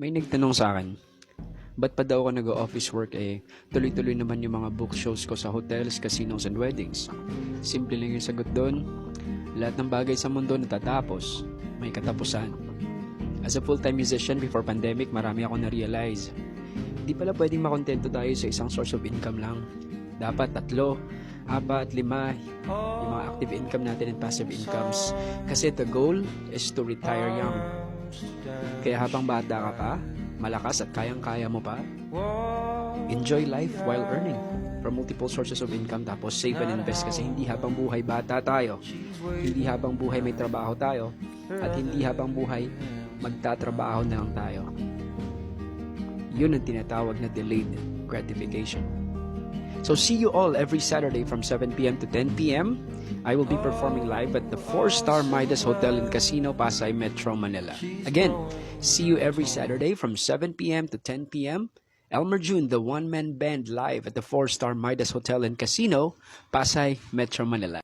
May nagtanong sa akin, ba't pa daw ako nag-office work tuloy-tuloy naman yung mga book shows ko sa hotels, casinos, and weddings. Simple lang yung sagot doon. Lahat ng bagay sa mundo natatapos, may katapusan. As a full-time musician before pandemic, marami ako na-realize. Di pala pwedeng makontento tayo sa isang source of income lang. Dapat 3, 4, 5, yung mga active income natin and passive incomes. Kasi the goal is to retire young. Kaya habang bata ka pa, malakas at kayang-kaya mo pa, enjoy life while earning from multiple sources of income, tapos save and invest, kasi hindi habang buhay bata tayo, hindi habang buhay may trabaho tayo, at hindi habang buhay magtatrabaho na lang tayo. Yun ang tinatawag na delayed gratification. So see you all every Saturday from 7 p.m. to 10 p.m. I will be performing live at the 4-star Midas Hotel and Casino, Pasay, Metro Manila. Again, see you every Saturday from 7 p.m. to 10 p.m. Elmer June, the one-man band, live at the 4-star Midas Hotel and Casino, Pasay, Metro Manila.